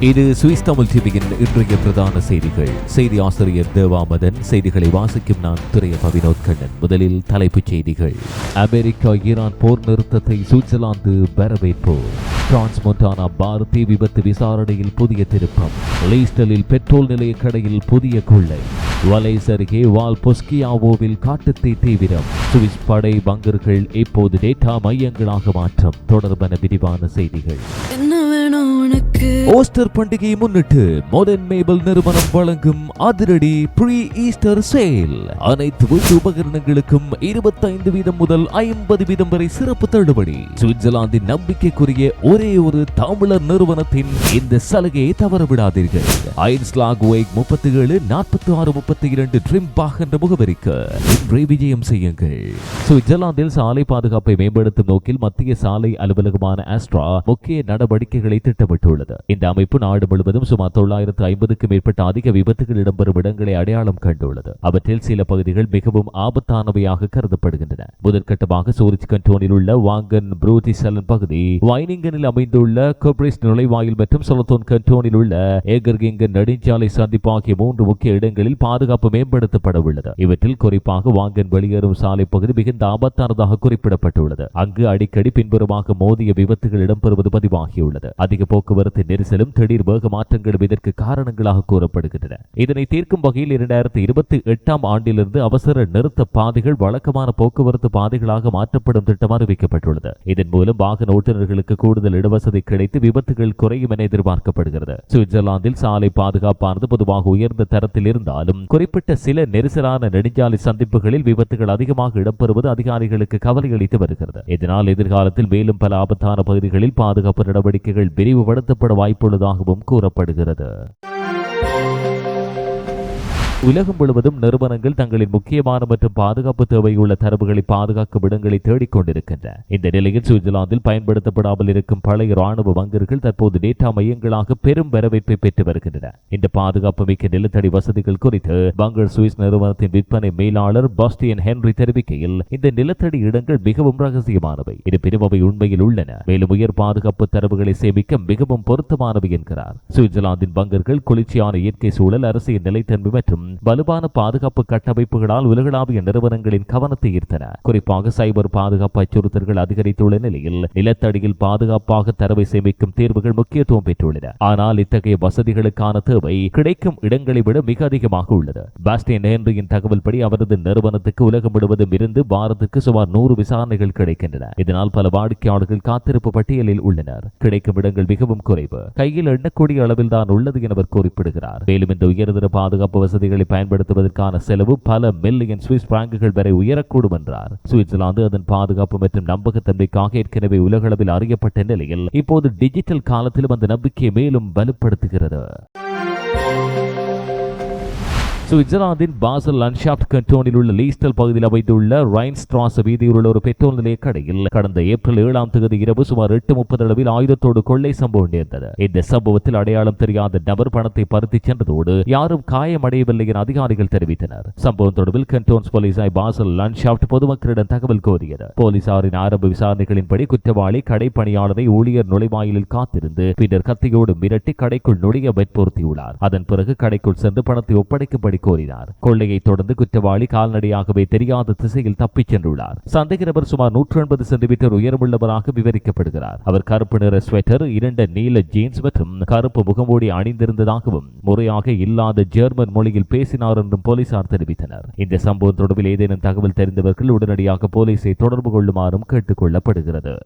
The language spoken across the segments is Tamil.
இது சுவிஸ் தமிழ் டிவியின் இன்றைய பிரதான செய்திகள். செய்தி ஆசிரியர் தேவாமதன். செய்திகளை வாசிக்கும் நான் துரைய பவினோத் கண்ணன். முதலில் தலைப்புச் செய்திகள். அமெரிக்கா ஈரான் போர் நிறுத்தத்தை சுவிட்சர்லாந்து வரவேற்பு. டிரான்ஸ்மோன்டானா பார் தீ விபத்து விசாரணையில் புதிய திருப்பம். லீஸ்டலில் பெட்ரோல் நிலைய கடையில் புதிய கொள்ளை. வலைஸ் அருகே வால் பொஸ்கியாவோவில் காட்டுத்தீ தீவிரம். சுவிஸ் படை பங்கர்கள் இப்போது டேட்டா மையங்களாக மாற்றம். தொடர்பான விரிவான செய்திகள். ஓஸ்டர் பண்டிகையை முன்னிட்டு மாடர்ன் மேபல் நிறுவனம் வழங்கும் அதிரடி ப்ரீ ஈஸ்டர் சேல். அனைத்து வீட்டு உபகரணங்களுக்கும் 25% முதல் 50% வரை சிறப்பு தள்ளுபடி. சுவிட்சர்லாந்தின் நம்பிக்கைக்குரிய ஒரே ஒரு தமிழர் நிறுவனத்தின் இந்த சலுகையை தவறவிடாதீர்கள். ஐன்ஸ்லாக் வேக் 37 46 32 ட்ரிம்பாக் என்ற முகவரிக்கு இன்றே விஜயம் செய்யுங்கள். சுவிட்சர்லாந்தில் சாலை பாதுகாப்பை மேம்படுத்தும் நோக்கில் மத்திய சாலை அலுவலகமான ஆஸ்ட்ரா முக்கிய நடவடிக்கைகளை திட்டமிட்டுள்ளது. இந்த அமைப்பு நாடு முழுவதும் சுமார் 950க்கும் மேற்பட்ட அதிக விபத்துகள் இடம்பெறும் இடங்களை அடையாளம் கண்டுள்ளது. அவற்றில் சில பகுதிகள் மிகவும் ஆபத்தானவையாக கருதப்படுகின்றன. முதற்கட்டமாக சூரிச் கண்டோனில் உள்ள வாங்கன் ப்ரூட்டிசலன் பகுதி, வைனிங்கனில் அமைந்துள்ள கோப்ரிஸ் நுழைவாயில் மற்றும் சொலத்தோன் கண்டோனில் உள்ள ஏகர்கிங்கன் நெடுஞ்சாலை சந்திப்பு ஆகிய 3 முக்கிய இடங்களில் பாதுகாப்பு மேம்படுத்தப்பட உள்ளது. இவற்றில் குறிப்பாக வாங்கன் வெளியேறும் சாலை பகுதி மிகுந்த ஆபத்தானதாக குறிப்பிடப்பட்டுள்ளது. அங்கு அடிக்கடி பின்புறமாக மோதிய விபத்துகள் இடம்பெறுவது பதிவாகியுள்ளது. அதிக போக்குவரத்து நெரிசலும் திடீர் வேக மாற்றங்களும் இதற்கு காரணங்களாக கூறப்படுகின்றன. இதனை தீர்க்கும் வகையில் 2028ஆம் ஆண்டிலிருந்து அவசர நிறுத்த பாதைகள் வழக்கமான போக்குவரத்து பாதைகளாக மாற்றப்படும் திட்டம் அறிவிக்கப்பட்டுள்ளது. இதன் மூலம் வாகன ஓட்டுநர்களுக்கு கூடுதல் இடவசதி கிடைத்து விபத்துகள் குறையும் என எதிர்பார்க்கப்படுகிறது. சுவிட்சர்லாந்தில் சாலை பாதுகாப்பானது பொதுவாக உயர்ந்த தரத்தில் இருந்தாலும் குறிப்பிட்ட சில நெரிசலான நெடுஞ்சாலை சந்திப்புகளில் விபத்துகள் அதிகமாக இடம்பெறுவது அதிகாரிகளுக்கு கவலை அளித்து வருகிறது. இதனால் எதிர்காலத்தில் மேலும் பல ஆபத்தான பகுதிகளில் பாதுகாப்பு நடவடிக்கைகள் விரிவுபடுத்தப்பட வாய்ப்புள்ளதாகவும் கூறப்படுகிறது. உலகம் முழுவதும் நிறுவனங்கள் தங்களின் முக்கியமான மற்றும் பாதுகாப்பு தேவையுள்ள தரவுகளை பாதுகாக்கும் இடங்களை தேடிக்கொண்டிருக்கின்றன. இந்த நிலையில் சுவிட்சர்லாந்தில் பயன்படுத்தப்படாமல் இருக்கும் பழைய ராணுவ பங்கர்கள் தற்போது டேட்டா மையங்களாக பெரும் வரவேற்பை பெற்று வருகின்றன. இந்த பாதுகாப்பு மிக்க நிலத்தடி வசதிகள் குறித்து பங்கர் சுவிஸ் நிறுவனத்தின் விற்பனை மேலாளர் பாஸ்டியன் ஹென்றி தெரிவிக்கையில், இந்த நிலத்தடி இடங்கள் மிகவும் ரகசியமானவை, இருப்பினும் அவை உண்மையில் உள்ளன, மேலும் உயர் பாதுகாப்பு தரவுகளை சேமிக்க மிகவும் பொருத்தமானவை என்கிறார். சுவிட்சர்லாந்தின் பங்கர்கள் குளிர்ச்சியான இயற்கை சூழல், அரசியல் நிலைத்தன்மை மற்றும் வலுவான பாதுகாப்பு கட்டமைப்புகளால் உலகளாவிய நிறுவனங்களின் கவனத்தை ஈர்த்தன. குறிப்பாக சைபர் பாதுகாப்பு அச்சுறுத்தல்கள் அதிகரித்துள்ள நிலையில் நிலத்தடியில் பாதுகாப்பாக தரவை சேமிக்கும் தீர்வுகள் முக்கியத்துவம் பெற்றுள்ளன. ஆனால் இத்தகைய வசதிகளுக்கான தேவை கிடைக்கும் இடங்களை விட மிக அதிகமாக உள்ளது. பாஸ்டியன் ஹென்ரியின் தகவல்படி அவரது நிறுவனத்துக்கு உலகம் முழுவதும் இருந்து வாரத்துக்கு சுமார் 100 விசாரணைகள் கிடைக்கின்றன. இதனால் பல வாடிக்கையாளர்கள் காத்திருப்பு பட்டியலில் உள்ளனர். கிடைக்கும் இடங்கள் மிகவும் குறைவு, கையில் எண்ணக்கூடிய அளவில் தான் உள்ளது என அவர் குறிப்பிடுகிறார். மேலும் இந்த உயர்தர பாதுகாப்பு வசதிகளை பயன்படுத்துவதற்கான செலவு பல மில்லியன் சுவிஸ் பிராங்குகள் வரை உயரக்கூடும் என்றார். சுவிட்சர்லாந்து அதன் பாதுகாப்பு மற்றும் நம்பகத்தன்மைக்காக ஏற்கனவே உலகளவில் அறியப்பட்ட நிலையில் இப்போது டிஜிட்டல் காலத்திலும் அந்த நம்பிக்கையை மேலும் வலுப்படுத்துகிறது. சுவிட்சர்லாந்தின் பாசல் லண்ட்ஷாஃப்ட் கண்டோனில் உள்ள லீஸ்டல் பகுதியில் அமைந்துள்ள ரைன்ஸ்ட்ராஸ் வீதியில் உள்ள ஒரு பெட்ரோல் நிலைய கடையில் கடந்த ஏப்ரல் 7ஆம் தேதி இரவு சுமார் 8:30 அளவில் ஆயுதத்தோடு கொள்ளை சம்பவம் நேர்ந்தது. இந்த சம்பவத்தில் அடையாளம் தெரியாத நபர் பணத்தை பறித்து சென்றதோடு யாரும் காயமடையவில்லை என அதிகாரிகள் தெரிவித்தனர். சம்பவம் தொடர்பில் கண்டோன்ஸ் போலீசாய் பாசல் லண்ட்ஷாஃப்ட் பொதுமக்களிடம் தகவல் கோரியது. போலீசாரின் ஆரம்ப விசாரணைகளின்படி குற்றவாளி கடை பணியாளரை ஊழியர் நுழைவாயிலில் காத்திருந்து பின்னர் கத்தியோடு மிரட்டி கடைக்குள் நுழைய வற்புறுத்தியுள்ளார். அதன் பிறகு கடைக்குள் சென்று பணத்தை ஒப்படைக்கும்படி கோரினார். கொள்ளையை தொடர்ந்து குற்றவாளி கால்நடையாகவே தெரியாத திசையில் தப்பிச் சென்றுள்ளார். சந்தேக நபர் சுமார் 180 சென்டிமீட்டர் உயரமுள்ளவராக விவரிக்கப்படுகிறார். அவர் கருப்பு நிற ஸ்வெட்டர், இருண்ட நீல ஜீன்ஸ் மற்றும் கருப்பு முகமூடி அணிந்திருந்ததாகவும் முறையாக இல்லாத ஜெர்மன் மொழியில் பேசினார் என்றும் போலீசார் தெரிவித்தனர். இந்த சம்பவம் தொடர்பில் ஏதேனும் தகவல் தெரிந்தவர்கள் உடனடியாக போலீசை தொடர்பு கொள்ளுமாறும் கேட்டுக் கொள்ளப்படுகிறது.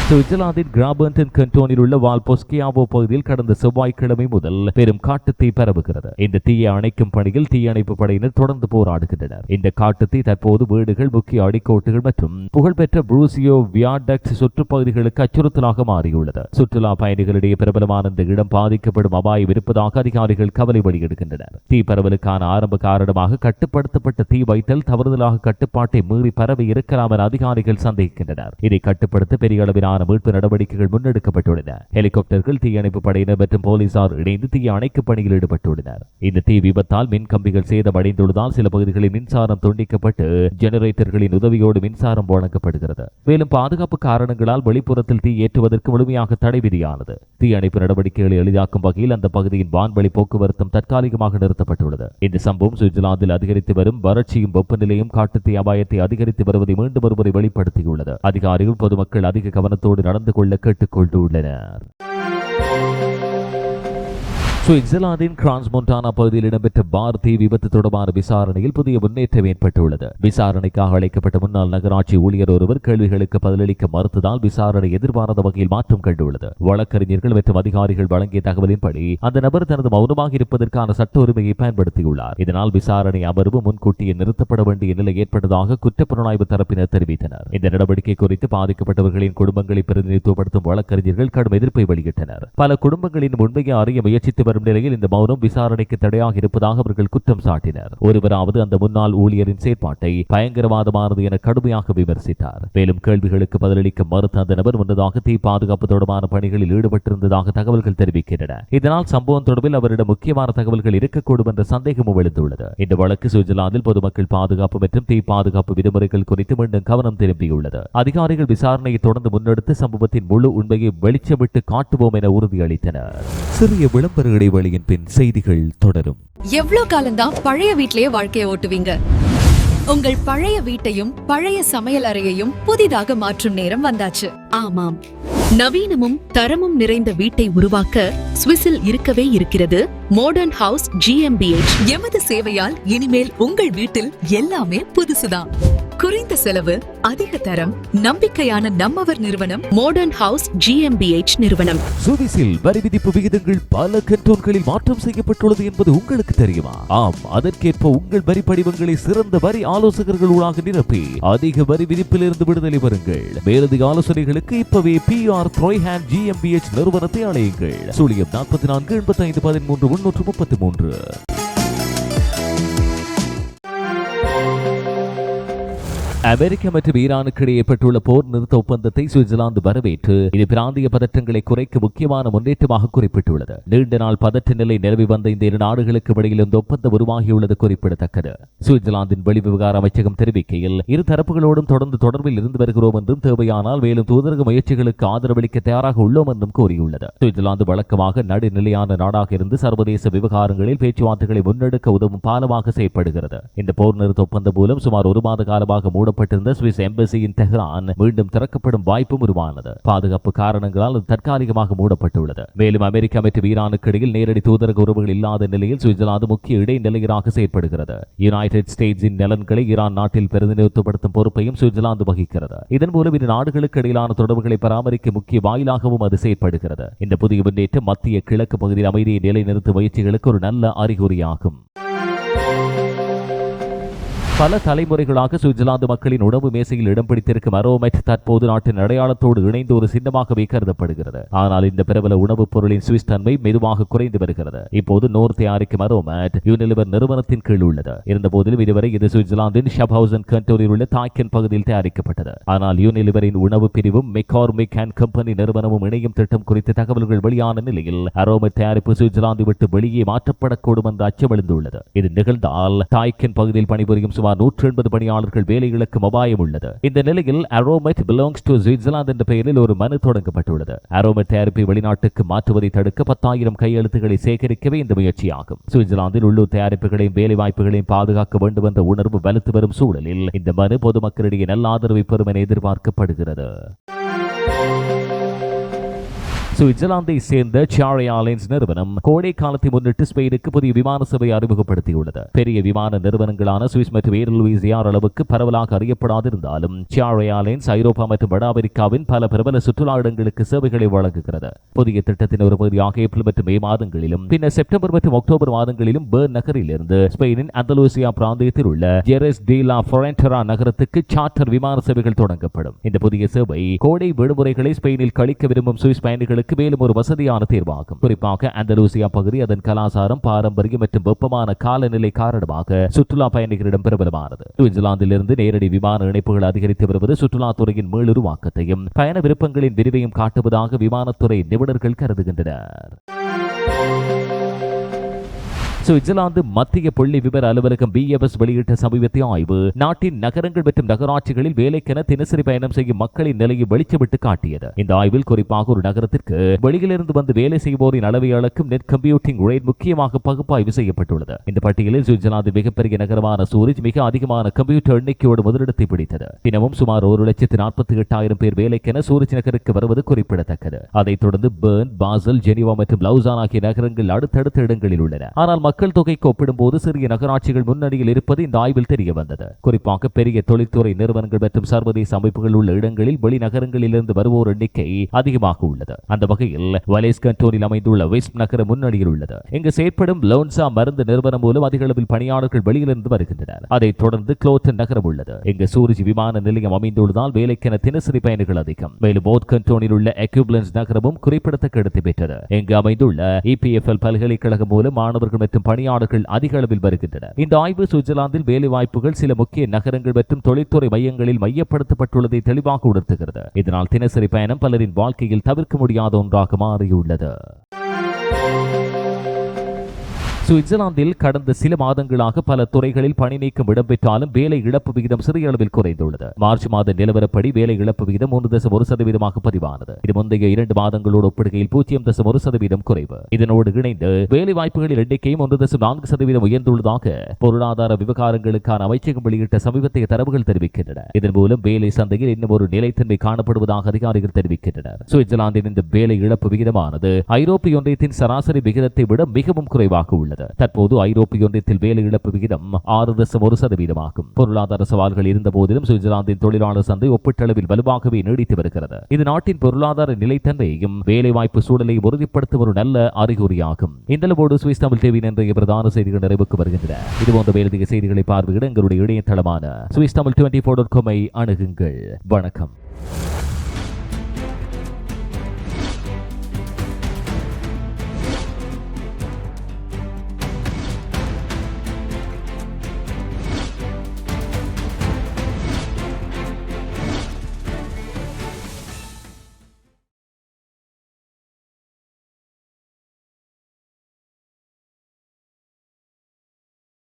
சுவிட்சர்லாந்தின் கிராபர்டன் கண்டோனில் உள்ள வால் பொஸ்கியாவோ பகுதியில் கடந்த செவ்வாய்க்கிழமை முதல் பெரும் காட்டுத்தீ பரவுகிறது. இந்த தீயை அணைக்கும் பணியில் தீயணைப்பு படையினர் தொடர்ந்து போராடுகின்றனர். இந்த காட்டுத்தீ தற்போது வீடுகள், முக்கிய அடிக்கோட்டுகள் மற்றும் புகழ்பெற்ற ப்ரூசியோ வியாடக்ட் சுற்றுப்பகுதிகளுக்கு அச்சுறுத்தலாக மாறியுள்ளது. சுற்றுலா பயணிகளிடையே பிரபலமான இந்த இடம் பாதிக்கப்படும் அபாயம் இருப்பதாக அதிகாரிகள் கவலை வெளியிடுகின்றனர். தீ பரவலுக்கான ஆரம்ப காரணமாக கட்டுப்படுத்தப்பட்ட தீ வைத்தல் தவறுதலாக கட்டுப்பாட்டை மீறி பரவி இருக்கலாம் என அதிகாரிகள் சந்தேகிக்கின்றனர். இதை கட்டுப்படுத்த பெரிய அளவிலான தேவையான மீட்பு நடவடிக்கைகள் முன்னெடுக்கப்பட்டுள்ளன. ஹெலிகாப்டர்கள், தீயணைப்பு படையினர் மற்றும் போலீசார் இணைந்து தீ அணைக்கும் பணியில் ஈடுபட்டுள்ளனர். இந்த தீ விபத்தால் மின் கம்பிகள் சேதமடைந்துள்ளதால் சில பகுதிகளில் மின்சாரம் துண்டிக்கப்பட்டு ஜெனரேட்டர்களின் உதவியோடு மின்சாரம் வழங்கப்படுகிறது. மேலும் பாதுகாப்பு காரணங்களால் வெளிப்புறத்தில் தீ ஏற்றுவதற்கு முழுமையாக தடை விதியானது. தீயணைப்பு நடவடிக்கைகளை எளிதாக்கும் வகையில் அந்த பகுதியின் வான்வழி போக்குவரத்தும் தற்காலிகமாக நிறுத்தப்பட்டுள்ளது. இந்த சம்பவம் சுவிட்சர்லாந்தில் அதிகரித்து வரும் வறட்சியும் வெப்பநிலையும் காட்டுத்தீ அபாயத்தை அதிகரித்து வருவதை மீண்டும் ஒருமுறை வெளிப்படுத்தியுள்ளது. அதிகாரிகள் பொதுமக்கள் அதிக கவனத்தோடு நடந்து கொள்ள கேட்டுக் கொண்டுள்ளனர். சுவிட்சர்லாந்தின் கிரான்ஸ்மொன்டானா பகுதியில் இடம்பெற்ற பார் தீ விபத்து தொடர்பான விசாரணையில் புதிய முன்னேற்றம் ஏற்பட்டுள்ளது. விசாரணைக்காக அழைக்கப்பட்ட முன்னாள் நகராட்சி ஊழியர் ஒருவர் கேள்விகளுக்கு பதிலளிக்க மறுத்ததால் விசாரணை எதிர்பாராத வகையில் மாற்றம் கண்டுள்ளது. வழக்கறிஞர்கள் மற்றும் அதிகாரிகள் வழங்கிய தகவலின்படி அந்த நபர் தனது மௌனமாக இருப்பதற்கான சட்ட உரிமையை பயன்படுத்தியுள்ளார். இதனால் விசாரணை அமர்வு முன்கூட்டியே நிறுத்தப்பட வேண்டிய நிலை ஏற்பட்டதாக குற்றப்புலனாய்வு தரப்பினர் தெரிவித்தனர். இந்த நடவடிக்கை குறித்து பாதிக்கப்பட்டவர்களின் குடும்பங்களை பிரதிநிதித்துவப்படுத்தும் வழக்கறிஞர்கள் கடும் எதிர்ப்பை வெளியிட்டனர். பல குடும்பங்களின் உண்மையை அறிய முயற்சித்து வரும் நிலையில் இந்த மௌனம் விசாரணைக்கு தடையாக இருப்பதாக அவர்கள் குற்றம் சாட்டினர். ஒருவராவது அந்த முன்னாள் ஊழியரின் செயற்பாட்டை பயங்கரவாதமானது என கடுமையாக விமர்சித்தார். மேலும் கேள்விகளுக்கு பதிலளிக்க மறுத்த அந்த நபர் முன்னதாக தீ பாதுகாப்பு தொடர்பான பணிகளில் ஈடுபட்டிருந்ததாக தகவல்கள் தெரிவிக்கின்றன. இதனால் சம்பவம் தொடர்பில் அவரிடம் முக்கியமான தகவல்கள் இருக்கக்கூடும் என்ற சந்தேகமும் எழுந்துள்ளது. இந்த வழக்கு சுவிட்சர்லாந்தில் பொதுமக்கள் பாதுகாப்பு மற்றும் தீ பாதுகாப்பு விதிமுறைகள் குறித்து மீண்டும் கவனம் திரும்பியுள்ளது. அதிகாரிகள் விசாரணையை தொடர்ந்து முன்னெடுத்து சம்பவத்தின் முழு உண்மையை வெளிச்சமிட்டு காட்டுவோம் என உறுதியளித்தனர். சிறிய விளம்பர இடைவெளியின் பின் செய்திகள் தொடரும். எவ்வளவு காலம்தான் பழைய வீட்லயே வாழ்க்கையை ஓட்டுவீங்க? உங்கள் பழைய வீட்டையும் பழைய சமையல் அறையையும் புதிதாக மாற்றும் நேரம் வந்தாச்சு. ஆமாம், நவீனமும் தரமும் நிறைந்த வீட்டை உருவாக்க சுவிஸில் இருக்கவே இருக்கிறது மாடர்ன் ஹவுஸ் GmbH. எமது சேவையால் இனிமேல் உங்கள் வீட்டில் எல்லாமே புதுசுதான். குறைந்த செலவு, அதிக தரம், நம்பிக்கையான நம்மவர் நிறுவனம் மாடர்ன் ஹவுஸ் GmbH நிறுவனம். சுவிஸில் வரி விதிப்பு விகிதங்கள் பல கண்டோன்களில் மாற்றம் செய்யப்பட்டுள்ளது என்பது உங்களுக்கு தெரியுமா? ஆம், அதற்கேற்ப உங்கள் வரி படிவங்களை சிறந்த வரி ஆலோசகர்கள் ஊடாக நிரப்பி அதிக வரி விதிப்பிலிருந்து விடுதலை பெறுங்கள். மேலதிக ஆலோசனைகளுக்கு இப்பவே PR த்ரோய்ஹேண்ட் GmbH நிறுவனத்தை அழையுங்கள். 44 85 13 333. அமெரிக்கா மற்றும் ஈரானுக்கு இடையே ஏற்பட்டுள்ள போர் நிறுத்த ஒப்பந்தத்தை சுவிட்சர்லாந்து வரவேற்று இது பிராந்திய பதற்றங்களை குறைக்க முக்கியமான முன்னேற்றமாக குறிப்பிட்டுள்ளது. நீண்ட நாள் பதற்ற நிலை நிலவி வந்த இந்த இரு நாடுகளுக்கு இடையில் இந்த ஒப்பந்தம் உருவாகியுள்ளது குறிப்பிடத்தக்கது. சுவிட்சர்லாந்தின் வெளிவிவகார அமைச்சகம் தெரிவிக்கையில் இரு தரப்புகளோடும் தொடர்ந்து தொடர்பில் இருந்து வருகிறோம் என்றும் தேவையானால் மேலும் தூதரக முயற்சிகளுக்கு ஆதரவளிக்க தயாராக உள்ளோம் என்றும் கூறியுள்ளது. சுவிட்சர்லாந்து வழக்கமாக நடுநிலையான நாடாக இருந்து சர்வதேச விவகாரங்களில் பேச்சுவார்த்தைகளை முன்னெடுக்க உதவும் பாலமாக செயல்படுகிறது. இந்த போர் நிறுத்த ஒப்பந்தம் மூலம் சுமார் ஒரு மாத காலமாக மூடப்பட்டிருந்த சுவிஸ் எம்பசியின் தெஹ்ரான் மீண்டும் திறக்கப்படும் வாய்ப்பும் உருவானது. பாதுகாப்பு காரணங்களால் அது தற்காலிகமாக மூடப்பட்டுள்ளது. மேலும் அமெரிக்கா மற்றும் ஈரானுக்கு இடையில் நேரடி தூதரக உறவுகள் இல்லாத நிலையில் சுவிட்சர்லாந்து முக்கிய இடைநிலையராக செயல்படுகிறது. யுனைடெட் ஸ்டேட்ஸின் நலன்களை ஈரான் நாட்டில் பிரதிநிதித்துவப்படுத்தும் பொறுப்பையும் சுவிட்சர்லாந்து வகிக்கிறது. இதன் மூலம் இரு நாடுகளுக்கு இடையிலான தொடர்புகளை பராமரிக்க முக்கிய வாயிலாகவும் அது செயல்படுகிறது. இந்த புதிய முன்னேற்றம் மத்திய கிழக்கு பகுதியில் அமைதியை நிலைநிறுத்தும் முயற்சிகளுக்கு ஒரு நல்ல அறிகுறியாகும். பல தலைமுறைகளாக சுவிட்சர்லாந்து மக்களின் உணவு மேசையில் இடம் பிடித்திருக்கும் அரோமெட் தற்போது நாட்டின் அடையாளத்தோடு இணைந்து ஒரு சின்னமாகவே கருதப்படுகிறது. ஆனால் இந்த பிரபல உணவுப் பொருளின் சுவிஸ் தன்மை மெதுவாக குறைந்து வருகிறது. இப்போது நோர் தயாரிக்கும் அரோமெட் யூனிலிவர் நிறுவனத்தின் கீழ் உள்ளது. இருந்தபோதிலும் இதுவரை இது சுவிட்சர்லாந்தின் ஷப்ஹவுசன் கண்டோனில் உள்ள தாய்க்கன் பகுதியில் தயாரிக்கப்பட்டது. ஆனால் யூனிலிவரின் உணவு பிரிவும் மெக்கார்மிக் அண்ட் கம்பெனி நிறுவனமும் இணையும் திட்டம் குறித்த தகவல்கள் வெளியான நிலையில் அரோமெட் தயாரிப்பு சுவிட்சர்லாந்து விட்டு வெளியே மாற்றப்படக்கூடும் என்ற அச்சம் எழுந்துள்ளது. இது நிகழ்ந்தால் தாய்க்கன் பகுதியில் பணிபுரியும் சுமார் 180 பணியாளர்கள் வேலைகளுக்கு அபாயம் உள்ளது. இந்த நிலையில் அரோமெட் பிலாங்ஸ் டு சுவிட்சர்லாந்து என்ற பெயரில் ஒரு மனு தொடங்கப்பட்டுள்ளது. அரோமெட் தயாரிப்பை வெளிநாட்டுக்கு மாற்றுவதை தடுக்க 10,000 கையெழுத்துக்களை சேகரிக்கவே இந்த முயற்சியாகும். சுவிட்சர்லாந்தில் உள்ளூர் தயாரிப்புகளையும் வேலை வாய்ப்புகளையும் பாதுகாக்க வேண்டும் என்ற உணர்வு வலுத்து வரும் சூழலில் இந்த மனு பொதுமக்களிடையே நல்ல ஆதரவை பெறும் என எதிர்பார்க்கப்படுகிறது. சுவிட்சர்லாந்தை சேர்ந்த சாரி ஏர்லைன்ஸ் நிறுவனம் கோடை காலத்தை முன்னிட்டு ஸ்பெயினுக்கு புதிய விமான சேவை அறிமுகப்படுத்தியுள்ளது. பெரிய விமான நிறுவனங்களான சுவிஸ் மற்றும் ஏர்லுயிஸ் ஏர் அளவுக்கு பரவலாக அறியப்படாதிருந்தாலும் சாரி ஏர்லைன்ஸ் ஐரோப்பா மற்றும் வட அமெரிக்காவின் பல பிரபல சுற்றுலா இடங்களுக்கு சேவைகளை வழங்குகிறது. புதிய திட்டத்தின் ஒரு பகுதியாக ஏப்ரல் மற்றும் மே மாதங்களிலும் பின்னர் செப்டம்பர் மற்றும் அக்டோபர் மாதங்களிலும் பெர்ன் நகரில் இருந்து ஸ்பெயினின் அந்தலூசியா பிராந்தியத்தில் உள்ள ஜெரஸ் டி லா ஃபொரென்டரா நகரத்துக்கு சார்ட்டர் விமான சேவைகள் தொடங்கப்படும். இந்த புதிய சேவை கோடை விடுமுறைகளை ஸ்பெயினில் கழிக்க விரும்பும் சுவிஸ் பயணிகளுக்கு பயணிகளுக்கு மேலும் ஒரு வசதியான தேர்வாகும். குறிப்பாக அந்தலூசியா பகுதி அதன் கலாச்சாரம், பாரம்பரியம் மற்றும் வெப்பமான காலநிலை காரணமாக சுற்றுலா பயணிகளிடம் பிரபலமானது. சுவிட்சர்லாந்திலிருந்து நேரடி விமான இணைப்புகள் அதிகரித்து வருவது சுற்றுலாத்துறையின் மீளுருவாக்கத்தையும் பயண விருப்பங்களின் விரிவையும் காட்டுவதாக விமானத்துறை நிபுணர்கள் கருதுகின்றனர். சுவிட்சர்லாந்து மத்திய புள்ளி விவர அலுவலகம் BFS வெளியிட்ட சமீபத்திய ஆய்வு நாட்டின் நகரங்கள் மற்றும் நகராட்சிகளில் வேலைக்கென தினசரி பயணம் செய்யும் மக்களின் நிலையை வெளிச்சமிட்டு காட்டியது. இந்த ஆய்வில் குறிப்பாக ஒரு நகரத்திற்கு வெளியிலிருந்து வந்து வேலை செய்வோரின் அளவை அளக்கும் நெட் கம்ப்யூட்டிங் ரேட் முக்கியமாக பகுப்பாய்வு செய்யப்பட்டுள்ளது. இந்த பட்டியலில் சுவிட்சர்லாந்து மிகப்பெரிய நகரமான சூரிச் மிக அதிகமான கம்ப்யூட்டர் எண்ணிக்கையோடு முதலிடத்தை பிடித்தது. தினமும் சுமார் 1,48,000 பேர் வேலைக்கென சூரிச் நகருக்கு வருவது குறிப்பிடத்தக்கது. அதைத் தொடர்ந்து பெர்ன், பாசல், ஜெனீவா மற்றும் லவுசான் ஆகிய நகரங்கள் அடுத்தடுத்த இடங்களில் உள்ளன. ஆனால் மக்கள் தொகைக்கு ஒப்பிடும்போது சிறிய நகராட்சிகள் முன்னணியில் இருப்பது இந்த ஆய்வில் தெரிய வந்தது. குறிப்பாக பெரிய தொழில்துறை நிறுவனங்கள் மற்றும் சர்வதேச அமைப்புகள் உள்ள இடங்களில் வெளிநகரங்களிலிருந்து வருவோர் எண்ணிக்கை அதிகமாக உள்ளது. அந்த வகையில் வலேஸ் கண்டோனில் அமைந்துள்ள வெஸ்ட் நகரம் முன்னணியில் உள்ளது. இங்கு செயற்படும் லோன்சா மருந்து நிறுவனம் மூலம் அதிக அளவில் பணியாளர்கள் வெளியிலிருந்து வருகின்றனர். அதைத் தொடர்ந்து குளோட்டன் நகரம் உள்ளது. இங்கு சூரிச் விமான நிலையம் அமைந்துள்ளதால் வேலைக்கென தினசரி பயணிகள் அதிகம். மேலும் போர்ட் கண்டோனில் உள்ள எக்யூப்லன்ஸ் நகரமும் குறிப்பிடத்தக்க இடத்தை பெற்றது. இங்கு அமைந்துள்ள EPFL பல்கலைக்கழகம் மூலம் மாணவர்கள் மற்றும் பணியாளர்கள் அதிக அளவில் வருகின்றனர். இந்த ஆய்வு சுவிட்சர்லாந்தில் வேலை வாய்ப்புகள் சில முக்கிய நகரங்கள் மற்றும் தொழில்துறை மையங்களில் மையப்படுத்தப்பட்டுள்ளதை தெளிவாக உணர்த்துகிறது. இதனால் தினசரி பயணம் பலரின் வாழ்க்கையில் தவிர்க்க முடியாத ஒன்றாக மாறியுள்ளது. சுவிட்சர்லாந்தில் கடந்த சில மாதங்களாக பல துறைகளில் பணி நீக்கம் இடம்பெற்றாலும் வேலை இழப்பு விகிதம் சிறிய அளவில் குறைந்துள்ளது. மார்ச் மாத நிலவரப்படி வேலை இழப்பு விகிதம் 3.1% பதிவானது. இது முந்தைய 2 மாதங்களோடு ஒப்பிடுகையில் 0.1% குறைவு. இதனோடு இணைந்து வேலை வாய்ப்புகளின் எண்ணிக்கையும் 1.4% உயர்ந்துள்ளதாக பொருளாதார விவகாரங்களுக்கான அமைச்சகம் வெளியிட்ட சமீபத்திய தரவுகள் தெரிவிக்கின்றன. இதன் மூலம் வேலை சந்தையில் இன்னும் ஒரு நிலைத்தன்மை காணப்படுவதாக அதிகாரிகள் தெரிவிக்கின்றனர். சுவிட்சர்லாந்தின் இந்த வேலை இழப்பு விகிதமானது ஐரோப்பிய ஒன்றியத்தின் சராசரி விகிதத்தை விட மிகவும் குறைவாக உள்ளது. தற்போது ஐரோப்பிய ஒன்றியத்தில் வேலை இழப்பு விகிதம் 6.1% ஆகும். பொருளாதார சவால்கள் இருந்த போதிலும் சுவிட்சர்லாந்தின் தொழிலாளர் சந்தை ஒப்பீட்டளவில் வலுவாகவே நீடித்து வருகிறது. இது நாட்டின் பொருளாதார நிலைத்தன்மையையும் வேலைவாய்ப்பு சூழலை உறுதிப்படுத்தும் ஒரு நல்ல அறிகுறியாகும். இந்த அளவோடு சுவிஸ் தமிழ் டிவியின் இன்றைய பிரதான செய்திகள் நிறைவுக்கு வருகின்றன. இதுபோன்ற மேலதிக செய்திகளை பார்வையிட எங்களுடைய இணையதளமான swissthamil24.com அணுகுங்கள். வணக்கம்.